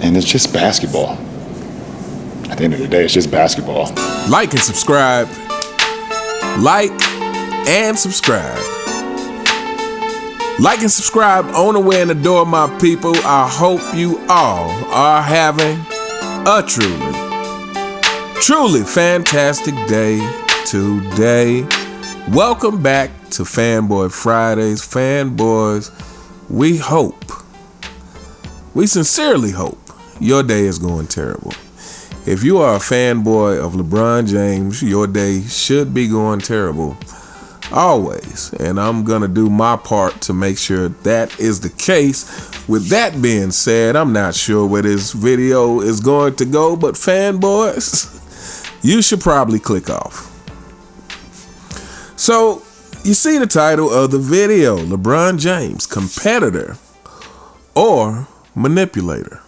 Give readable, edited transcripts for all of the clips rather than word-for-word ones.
And it's just basketball. At the end of the day, it's just basketball. Like and subscribe. Like and subscribe. Like and subscribe on the way in the door, my people. I hope you all are having a truly fantastic day today. Welcome back to Fanboy Fridays. Fanboys, we sincerely hope your day is going terrible. If you are a fanboy of LeBron James, your day should be going terrible always. And I'm going to do my part to make sure that is the case. With that being said, I'm not sure where this video is going to go, but fanboys, you should probably click off. So, you see the title of the video, LeBron James, competitor or manipulator.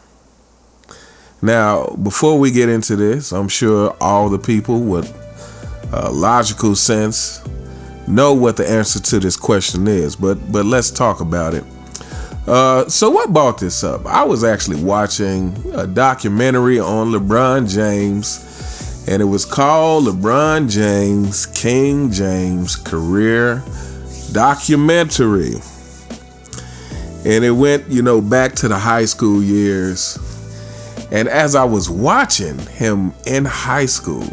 Now, before we get into this, I'm sure all the people with logical sense know what the answer to this question is, but let's talk about it. So what brought this up? I was actually watching a documentary on LeBron James, and it was called LeBron James, King James Career Documentary. And it went, back to the high school years. And as I was watching him in high school,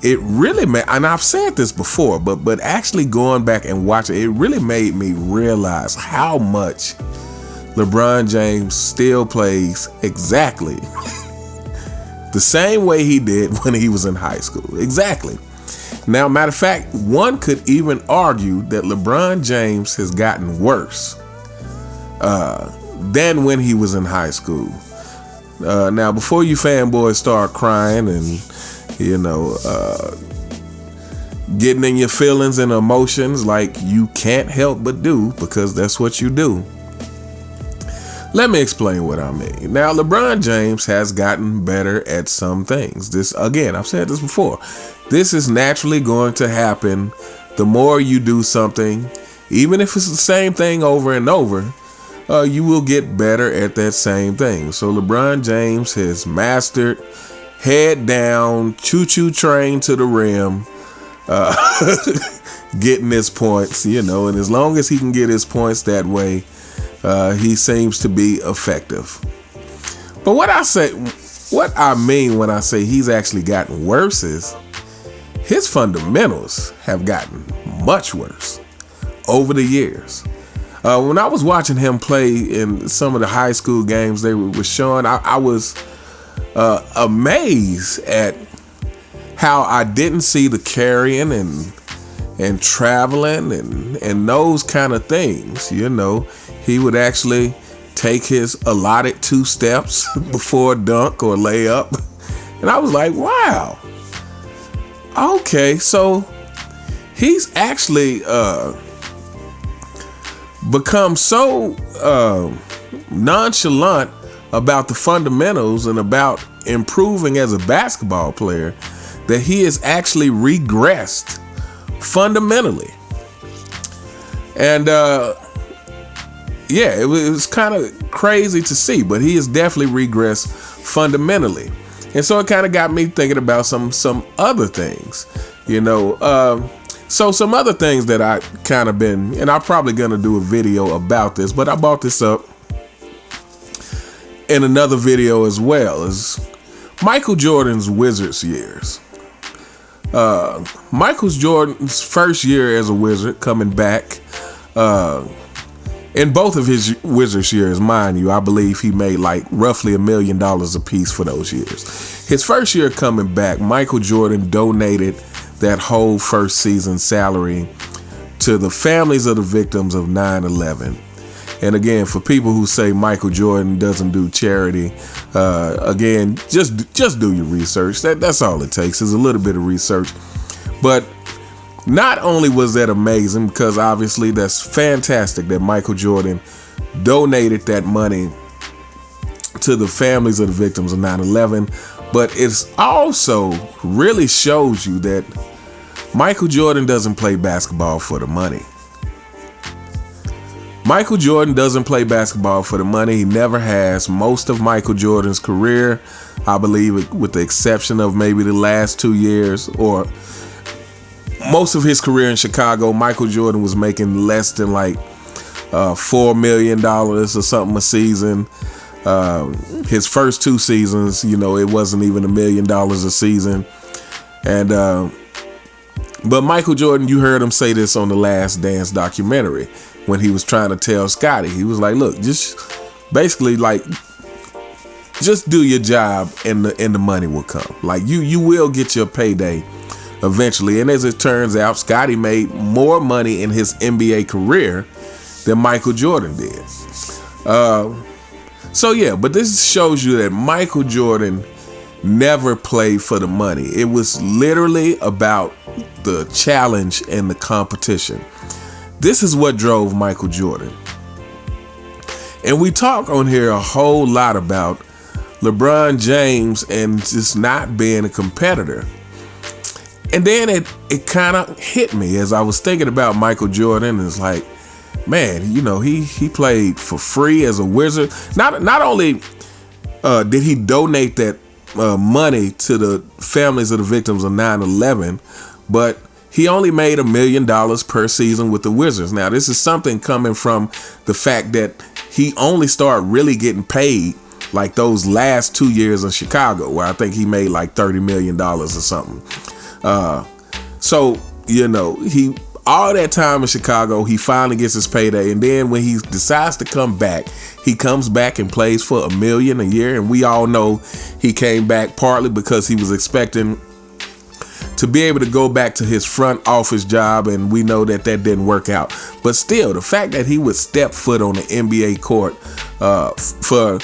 it really made, and I've said this before, but actually going back and watching it really made me realize how much LeBron James still plays exactly the same way he did when he was in high school. Exactly. Now, matter of fact, one could even argue that LeBron James has gotten worse than when he was in high school. Now, before you fanboys start crying and, getting in your feelings and emotions like you can't help but do, because that's what you do, let me explain what I mean. Now, LeBron James has gotten better at some things. This, again, I've said this before. This is naturally going to happen the more you do something, even if it's the same thing over and over. You will get better at that same thing. So LeBron James has mastered head down, choo-choo train to the rim, getting his points, and as long as he can get his points that way, he seems to be effective. But what I mean when I say he's actually gotten worse is his fundamentals have gotten much worse over the years. When I was watching him play in some of the high school games they were showing, I was amazed at how I didn't see the carrying and traveling and those kind of things. He would actually take his allotted 2 steps before a dunk or layup. And I was like, wow. Okay, so he's actually become so nonchalant about the fundamentals and about improving as a basketball player that he has actually regressed fundamentally. And it was kind of crazy to see, but he has definitely regressed fundamentally. And so it kind of got me thinking about some other things, So some other things that I kind of been, and I'm probably going to do a video about this, but I brought this up in another video as well, is Michael Jordan's Wizards years. Michael Jordan's first year as a Wizard, coming back, in both of his Wizards years, mind you, I believe he made like roughly $1 million a piece for those years. His first year coming back, Michael Jordan donated that whole first season salary to the families of the victims of 9/11. And again, for people who say Michael Jordan doesn't do charity, again, just do your research. That's all it takes, is a little bit of research. But not only was that amazing, because obviously that's fantastic that Michael Jordan donated that money to the families of the victims of 9/11, but it's also really shows you that Michael Jordan doesn't play basketball for the money. Michael Jordan doesn't play basketball for the money. He never has. Most of Michael Jordan's career, I believe, with the exception of maybe the last 2 years, or most of his career in Chicago, Michael Jordan was making less than like $4 million or something a season. His first 2 seasons, it wasn't even $1 million a season. And but Michael Jordan, you heard him say this on the Last Dance documentary when he was trying to tell Scotty. He was like, look, just basically like, just do your job and the money will come. Like you will get your payday eventually. And as it turns out, Scotty made more money in his NBA career than Michael Jordan did. So yeah, but this shows you that Michael Jordan never played for the money. It was literally about the challenge and the competition. This is what drove Michael Jordan. And we talk on here a whole lot about LeBron James and just not being a competitor. And then it kind of hit me as I was thinking about Michael Jordan. It's like, man, he played for free as a Wizard. Not only did he donate that money to the families of the victims of 9/11, but he only made $1 million per season with the Wizards. Now, this is something coming from the fact that he only started really getting paid like those last 2 years in Chicago, where I think he made like $30 million or something. So, he all that time in Chicago, he finally gets his payday. And then when he decides to come back, he comes back and plays for $1 million a year. And we all know he came back partly because he was expecting to be able to go back to his front office job, and we know that didn't work out. But still, the fact that he would step foot on the NBA court for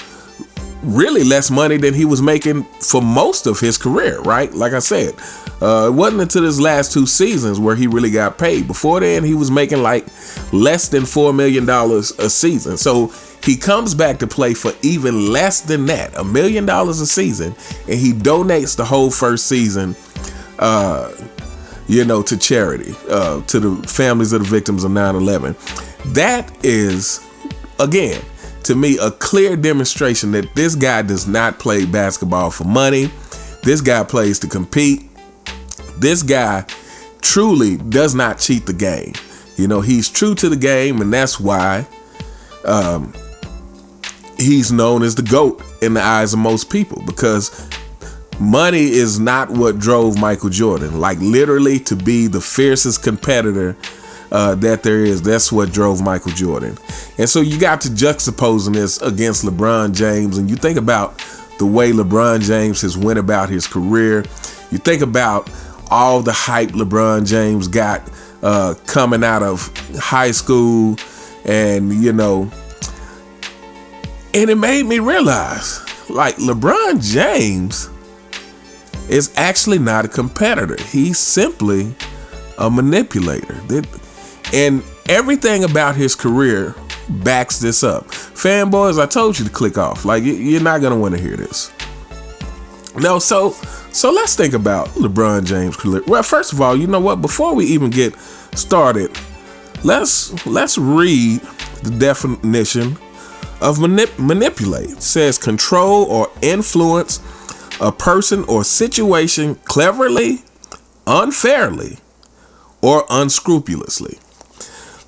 really less money than he was making for most of his career, right? Like I said, it wasn't until his last 2 seasons where he really got paid. Before then, he was making like less than $4 million a season. So he comes back to play for even less than that, $1 million a season, and he donates the whole first season to charity, to the families of the victims of 9/11. That is, again, to me, a clear demonstration that this guy does not play basketball for money. This guy plays to compete. This guy truly does not cheat the game. He's true to the game, and that's why he's known as the GOAT in the eyes of most people, because money is not what drove Michael Jordan. Like, literally, to be the fiercest competitor that there is, that's what drove Michael Jordan. And so you got to juxtaposing this against LeBron James, and you think about the way LeBron James has went about his career. You think about all the hype LeBron James got coming out of high school, and and it made me realize, like, LeBron James is actually not a competitor. He's simply a manipulator. And everything about his career backs this up. Fanboys, I told you to click off. Like, you're not going to want to hear this. No, so let's think about LeBron James' career. Well, first of all, you know what? Before we even get started, let's read the definition of manipulate. It says control or influence a person or situation cleverly, unfairly, or unscrupulously.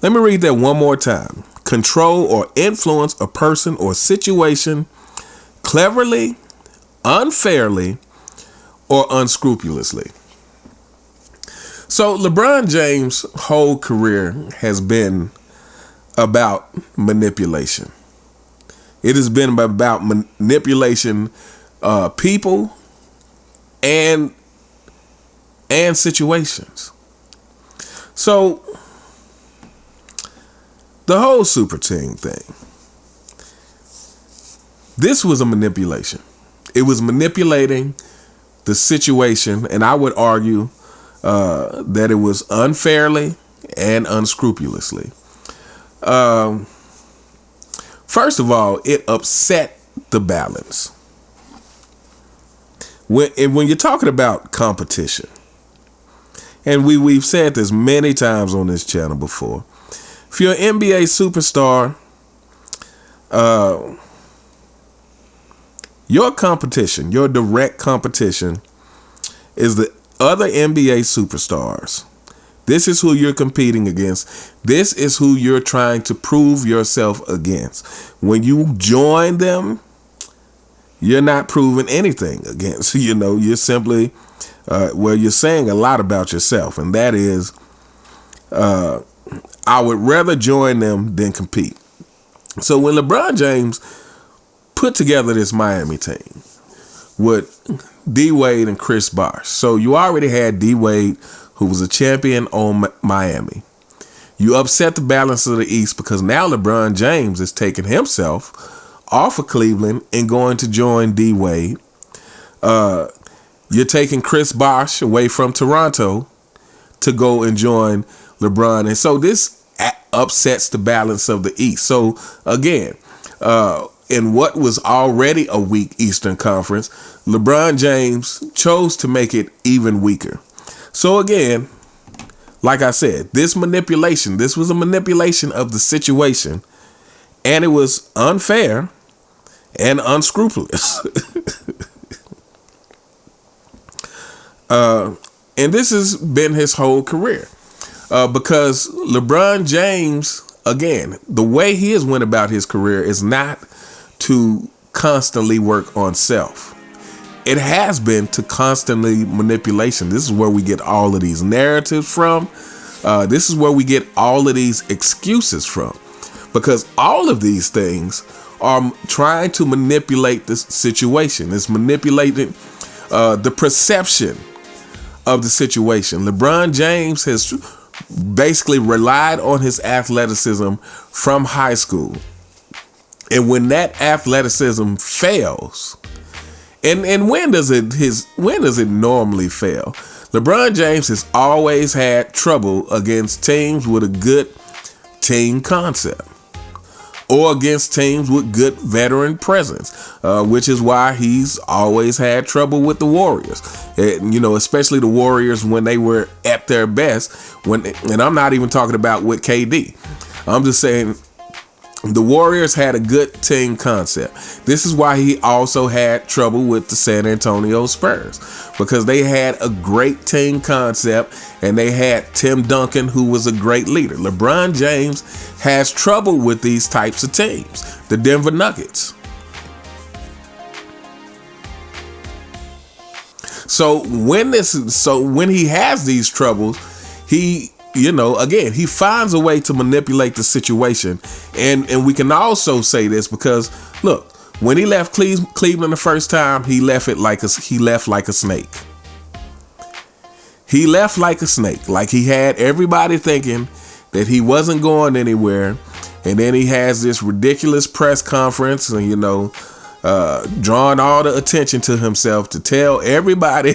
Let me read that one more time. Control or influence a person or situation cleverly, unfairly, or unscrupulously. So LeBron James' whole career has been about manipulation. It has been about manipulation, people and situations. So the whole super team thing, this was a manipulation. It was manipulating the situation, and I would argue that it was unfairly and unscrupulously. First of all, it upset the balance. When you're talking about competition, and we've said this many times on this channel before, If you're an NBA superstar, your competition, your direct competition, is the other NBA superstars. This is who you're competing against. This is who you're trying to prove yourself against. When you join them, you're not proving anything against. You're simply, you're saying a lot about yourself. And that is, I would rather join them than compete. So when LeBron James put together this Miami team with D Wade and Chris Bosh. So you already had D Wade, who was a champion on Miami. You upset the balance of the East because now LeBron James is taking himself off of Cleveland and going to join D Wade. You're taking Chris Bosh away from Toronto to go and join LeBron. And so this upsets the balance of the East. So again, in what was already a weak Eastern Conference, LeBron James chose to make it even weaker. So again, like I said, this was a manipulation of the situation, and it was unfair and unscrupulous. And this has been his whole career. Because LeBron James, again, the way he has went about his career is not to constantly work on self. It has been to constantly manipulation. This is where we get all of these narratives from. This is where we get all of these excuses from. Because all of these things are trying to manipulate this situation. It's manipulating the perception of the situation. LeBron James has basically relied on his athleticism from high school. And when that athleticism fails, and when does it normally fail? LeBron James has always had trouble against teams with a good team concept, or against teams with good veteran presence, which is why he's always had trouble with the Warriors. Especially the Warriors when they were at their best. And I'm not even talking about with KD. I'm just saying the Warriors had a good team concept. This is why he also had trouble with the San Antonio Spurs, because they had a great team concept and they had Tim Duncan, who was a great leader. LeBron James has trouble with these types of teams. The Denver Nuggets. So when he has these troubles, he finds a way to manipulate the situation. And we can also say this because, look, when he left Cleveland the first time, he left like a snake. He left like a snake. Like he had everybody thinking that he wasn't going anywhere. And then he has this ridiculous press conference and, drawing all the attention to himself to tell everybody,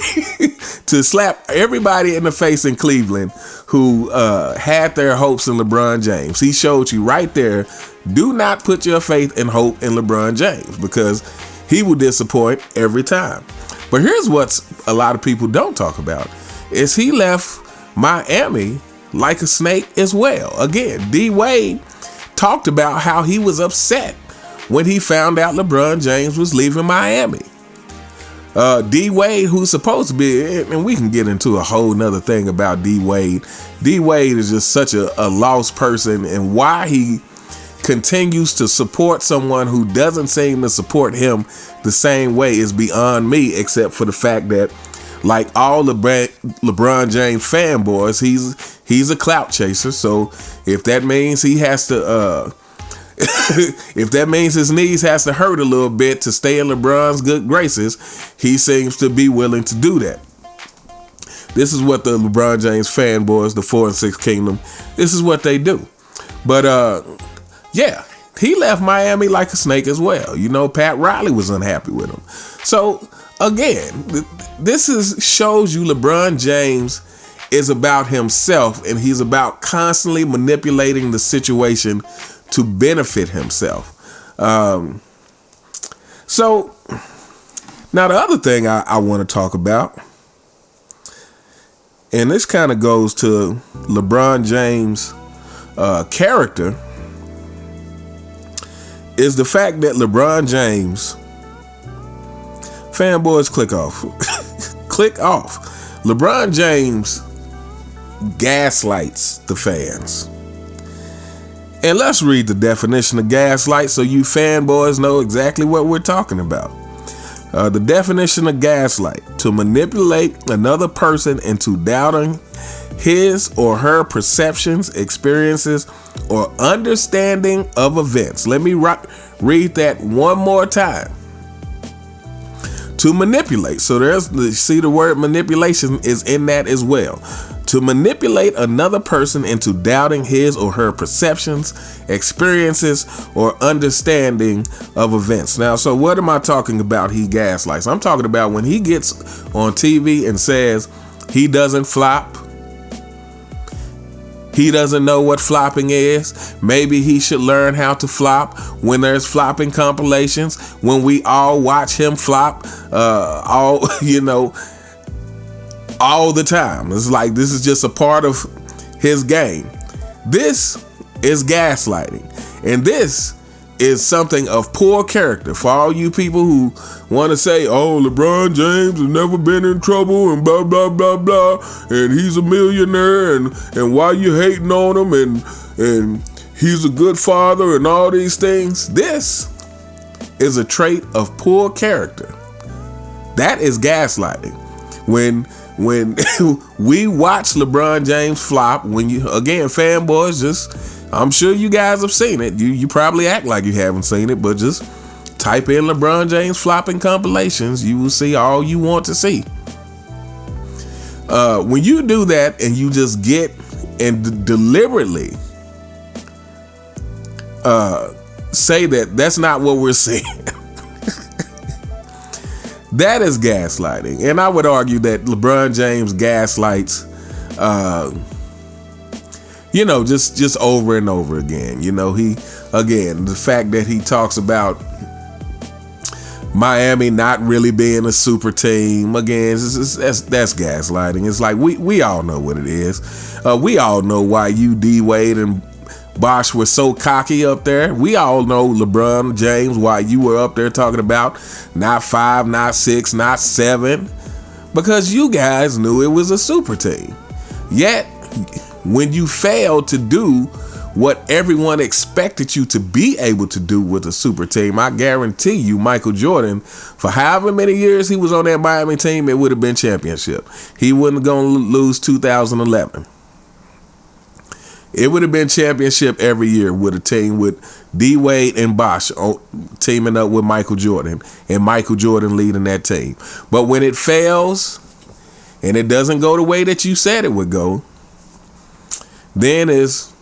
to slap everybody in the face in Cleveland who had their hopes in LeBron James. He showed you right there, do not put your faith and hope in LeBron James, because he will disappoint every time. But here's what a lot of people don't talk about, is he left Miami like a snake as well. Again, D Wade talked about how he was upset when he found out LeBron James was leaving Miami. D Wade, who's supposed to be, and we can get into a whole nother thing about D Wade. D Wade is just such a lost person, and why he continues to support someone who doesn't seem to support him the same way is beyond me, except for the fact that, like all LeBron James fanboys, he's a clout chaser. So if that means he has to if that means his knees has to hurt a little bit to stay in LeBron's good graces, he seems to be willing to do that. This is what the LeBron James fanboys, the 4 and 6 Kingdom, this is what they do. But yeah, he left Miami like a snake as well. Pat Riley was unhappy with him. So again, this shows you LeBron James is about himself, and he's about constantly manipulating the situation to benefit himself. So now the other thing I want to talk about, and this kind of goes to LeBron James character is the fact that LeBron James, fanboys, click off. Click off. LeBron James gaslights the fans. And let's read the definition of gaslight so you fanboys know exactly what we're talking about. The definition of gaslight: to manipulate another person into doubting his or her perceptions, experiences, or understanding of events. Let me read that one more time. To manipulate. So see, the word manipulation is in that as well. To manipulate another person into doubting his or her perceptions, experiences, or understanding of events. Now, so what am I talking about? He gaslights. I'm talking about when he gets on TV and says he doesn't flop. He doesn't know what flopping is. Maybe he should learn how to flop. When there's flopping compilations, when we all watch him flop, all the time. It's like this is just a part of his game. This is gaslighting. And this is something of poor character for all you people who want to say, oh, LeBron James has never been in trouble and blah, blah, blah, blah, and he's a millionaire, and why you hating on him, and he's a good father and all these things. This is a trait of poor character. That is gaslighting. When we watch LeBron James flop, again, fanboys, I'm sure you guys have seen it. You probably act like you haven't seen it, but just type in LeBron James flopping compilations. You will see all you want to see. When you do that and you just get and deliberately say that's not what we're seeing, that is gaslighting. And I would argue that LeBron James gaslights just over and over again. The fact that he talks about Miami not really being a super team, again, that's gaslighting. It's like we all know what it is. We all know why you, D Wade, and Bosh were so cocky up there. We all know, LeBron James, why you were up there talking about not 5, not 6, not 7, because you guys knew it was a super team. Yet, when you failed to do what everyone expected you to be able to do with a super team, I guarantee you, Michael Jordan, for however many years he was on that Miami team, it would have been championship. He wouldn't have gone to lose 2011. It would have been championship every year with a team with D Wade and Bosh teaming up with Michael Jordan, and Michael Jordan leading that team. But when it fails and it doesn't go the way that you said it would go, then is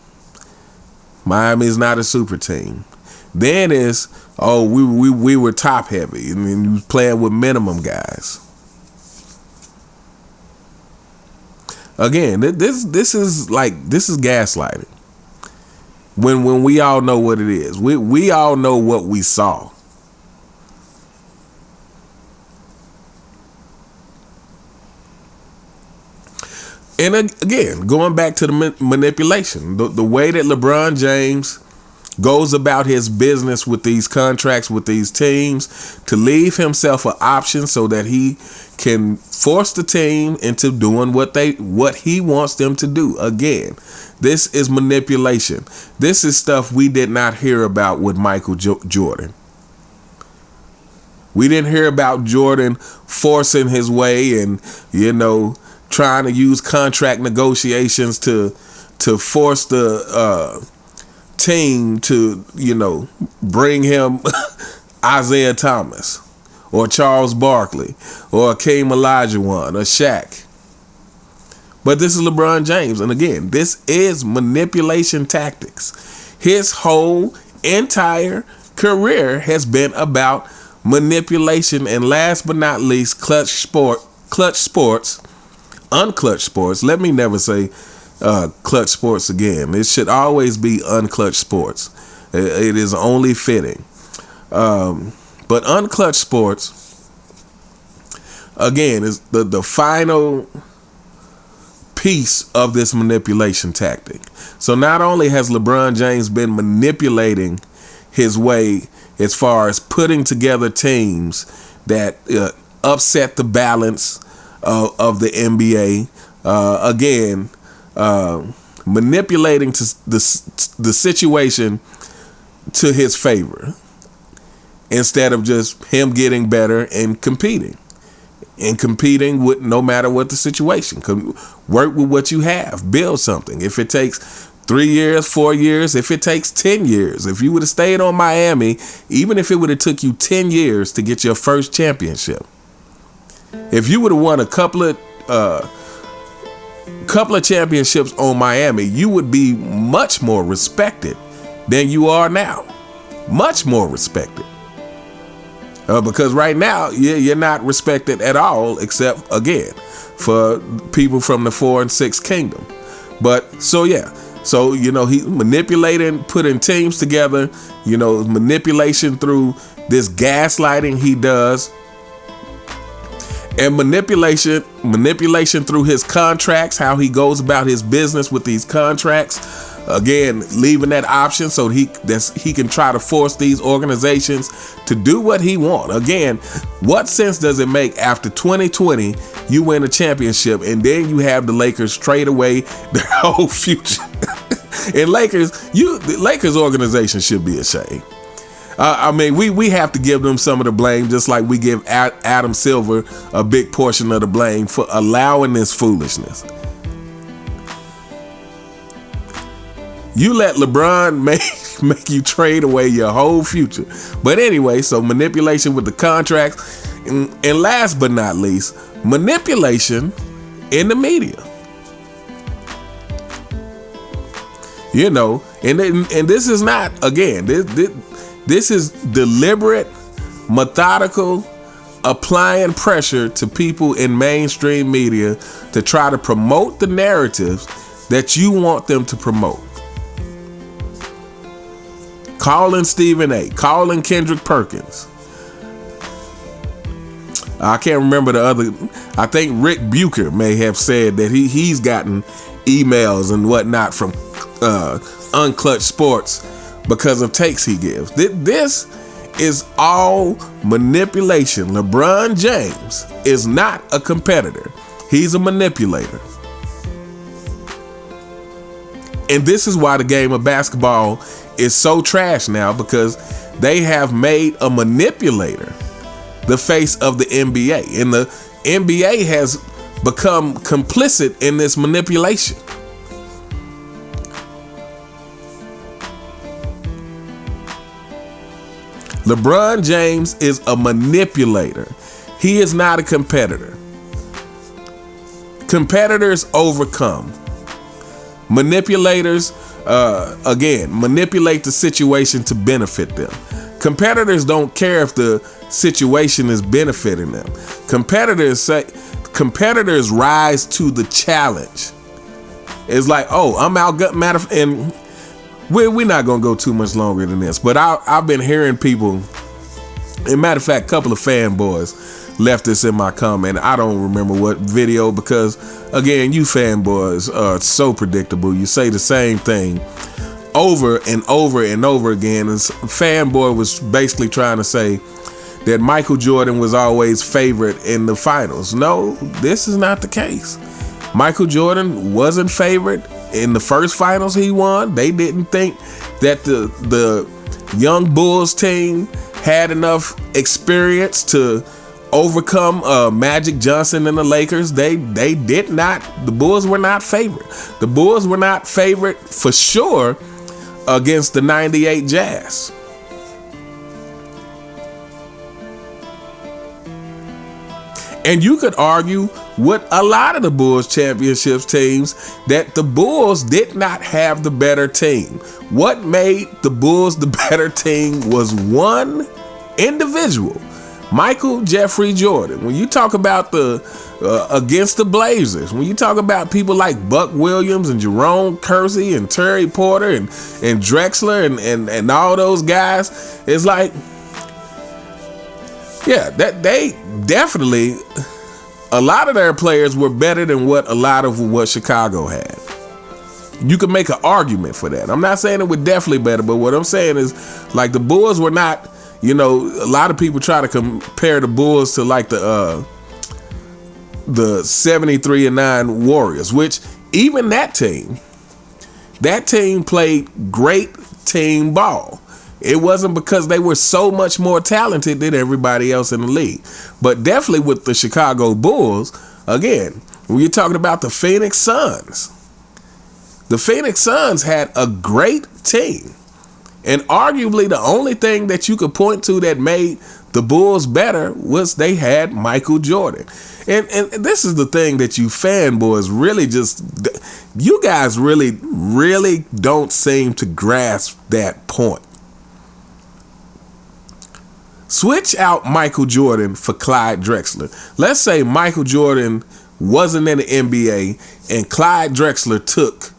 Miami's not a super team. Then is, oh, we were top heavy and you was playing with minimum guys. Again, this is gaslighting. When we all know what it is. We all know what we saw. And again, going back to the manipulation, the way that LeBron James goes about his business with these contracts, with these teams, to leave himself an option so that he can force the team into doing what he wants them to do. Again, this is manipulation. This is stuff we did not hear about with Michael Jordan. We didn't hear about Jordan forcing his way and, trying to use contract negotiations to force the team to, bring him Isaiah Thomas or Charles Barkley or Hakeem Olajuwon or Shaq. But this is LeBron James. And again, this is manipulation tactics. His whole entire career has been about manipulation. And last but not least, unclutch sports. Let me never say clutch sports again. It should always be unclutch sports. It is only fitting. But unclutch sports, again, is the final piece of this manipulation tactic. So not only has LeBron James been manipulating his way as far as putting together teams that upset the balance of the NBA, manipulating the situation to his favor instead of just him getting better and competing with no matter what the situation. Work with what you have, build something. If it takes 3 years, 4 years, if it takes 10 years, if you would have stayed on Miami, even if it would have took you 10 years to get your first championship, if you would have won a couple of championships on Miami, you would be much more respected than you are now. Much more respected. Because right now, you're not respected at all, except, again, for people from the 4 and 6 kingdom. But, so he's manipulating, putting teams together, manipulation through this gaslighting he does. And manipulation through his contracts, how he goes about his business with these contracts. Again, leaving that option so he can try to force these organizations to do what he wants. Again, what sense does it make after 2020 you win a championship and then you have the Lakers trade away their whole future? And the Lakers organization should be ashamed. We have to give them some of the blame, just like we give Adam Silver a big portion of the blame for allowing this foolishness. You let LeBron make you trade away your whole future. But anyway, so manipulation with the contracts. And last but not least, manipulation in the media. And this is not, again, this is deliberate, methodical, applying pressure to people in mainstream media to try to promote the narratives that you want them to promote. Calling Stephen A. Calling Kendrick Perkins. I can't remember the other. I think Rick Bucher may have said that he's gotten emails and whatnot from Unclutched Sports because of takes he gives. This is all manipulation. LeBron James is not a competitor. He's a manipulator. And this is why the game of basketball is so trash now, because they have made a manipulator the face of the NBA. And the NBA has become complicit in this manipulation. LeBron James is a manipulator. He is not a competitor. Competitors overcome. Manipulators, manipulate the situation to benefit them. Competitors don't care if the situation is benefiting them. Competitors rise to the challenge. It's like, oh, I'm outgut. And we're not gonna go too much longer than this. But I've been hearing people. And matter of fact, a couple of fanboys left this in my comment. I don't remember what video, because again, you fanboys are so predictable. You say the same thing over and over and over again. And fanboy was basically trying to say that Michael Jordan was always favored in the finals. No, this is not the case. Michael Jordan wasn't favored in the first finals he won. They didn't think that the young Bulls team had enough experience to overcome Magic Johnson and the Lakers. They did not. The Bulls were not favored. The Bulls were not favored for sure against the 98 Jazz. And you could argue with a lot of the Bulls championships teams that the Bulls did not have the better team. What made the Bulls the better team was one individual, Michael Jeffrey Jordan. When you talk about the against the Blazers, when you talk about people like Buck Williams and Jerome Kersey and Terry Porter and Drexler and all those guys, it's like, yeah, that they definitely a lot of their players were better than what Chicago had. You can make an argument for that. I'm not saying it was definitely better, but what I'm saying is, like, the Bulls were not, a lot of people try to compare the Bulls to like the 73-9 Warriors, which even that team played great team ball. It wasn't because they were so much more talented than everybody else in the league. But definitely with the Chicago Bulls, again, when you're talking about the Phoenix Suns had a great team. And arguably the only thing that you could point to that made the Bulls better was they had Michael Jordan. And this is the thing that you fanboys really you guys really, really don't seem to grasp that point. Switch out Michael Jordan for Clyde Drexler. Let's say Michael Jordan wasn't in the NBA and Clyde Drexler took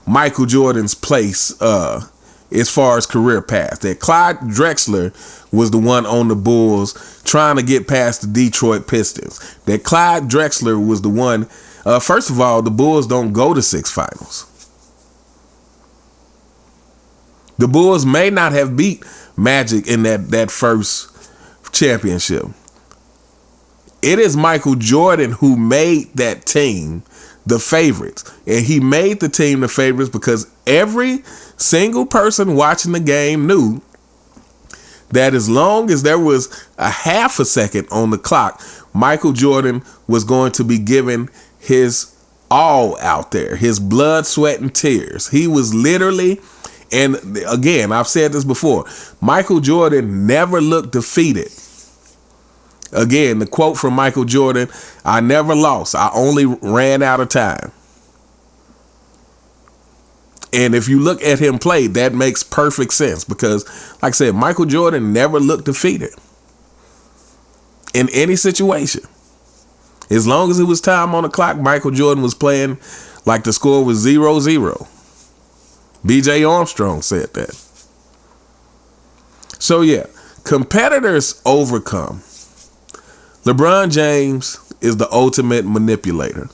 Michael Jordan's place as far as career path. That Clyde Drexler was the one on the Bulls trying to get past the Detroit Pistons. That Clyde Drexler was the one. First of all, the Bulls don't go to 6 finals. The Bulls may not have beat Magic in that first championship. It is Michael Jordan who made that team the favorites. And he made the team the favorites because every single person watching the game knew that as long as there was a half a second on the clock, Michael Jordan was going to be giving his all out there, his blood, sweat, and tears. He was literally, and again, I've said this before, Michael Jordan never looked defeated. Again, the quote from Michael Jordan, "I never lost, I only ran out of time." And if you look at him play, that makes perfect sense because, like I said, Michael Jordan never looked defeated in any situation. As long as it was time on the clock, Michael Jordan was playing like the score was 0-0. B.J. Armstrong said that. So yeah, competitors overcome. LeBron James is the ultimate manipulator,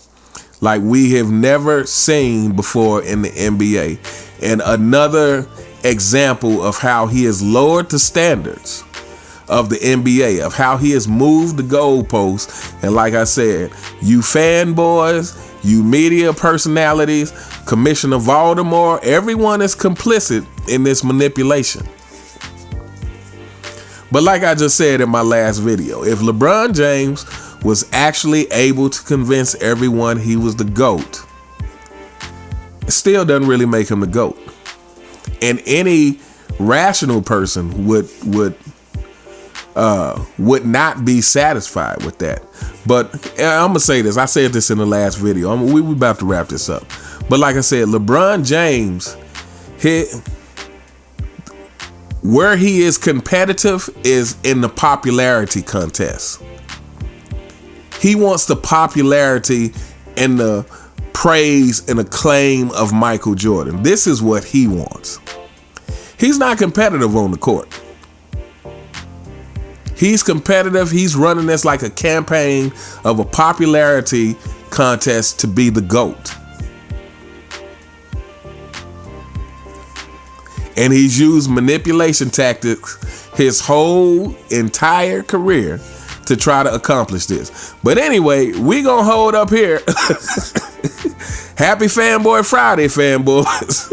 like we have never seen before in the NBA. And another example of how he has lowered the standards of the NBA, of how he has moved the goalposts. And like I said, you fanboys, you media personalities, Commissioner Voldemort, everyone is complicit in this manipulation. But like I just said in my last video, if LeBron James was actually able to convince everyone he was the GOAT, it still doesn't really make him the GOAT. And any rational person would not be satisfied with that. But I'm gonna say this. I said this in the last video. We about to wrap this up. But like I said, LeBron James, where he is competitive is in the popularity contest. He wants the popularity and the praise and acclaim of Michael Jordan. This is what he wants. He's not competitive on the court. He's competitive. He's running this like a campaign of a popularity contest to be the GOAT. And he's used manipulation tactics his whole entire career to try to accomplish this. But anyway, we gonna hold up here. Happy Fanboy Friday, fanboys.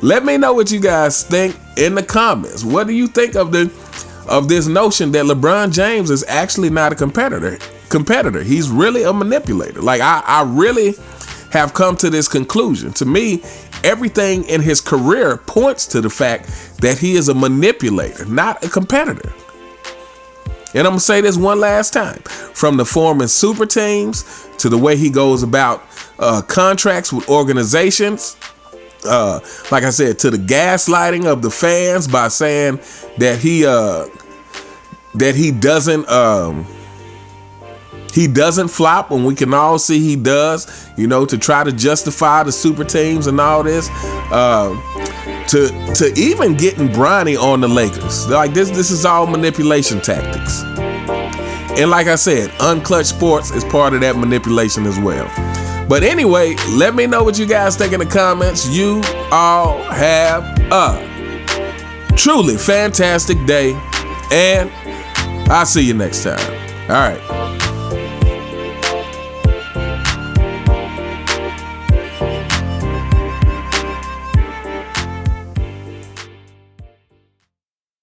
Let me know what you guys think in the comments. What do you think of this notion that LeBron James is actually not a competitor? He's really a manipulator. Like I really have come to this conclusion. To me, everything in his career points to the fact that he is a manipulator, not a competitor. And I'm gonna say this one last time: from the forming super teams to the way he goes about contracts with organizations, like I said, to the gaslighting of the fans by saying that he doesn't flop when we can all see he does, to try to justify the super teams and all this, to even getting Bronny on the Lakers. Like this is all manipulation tactics. And like I said, Unclutch Sports is part of that manipulation as well. But anyway, let me know what you guys think in the comments. You all have a truly fantastic day, and I'll see you next time. All right.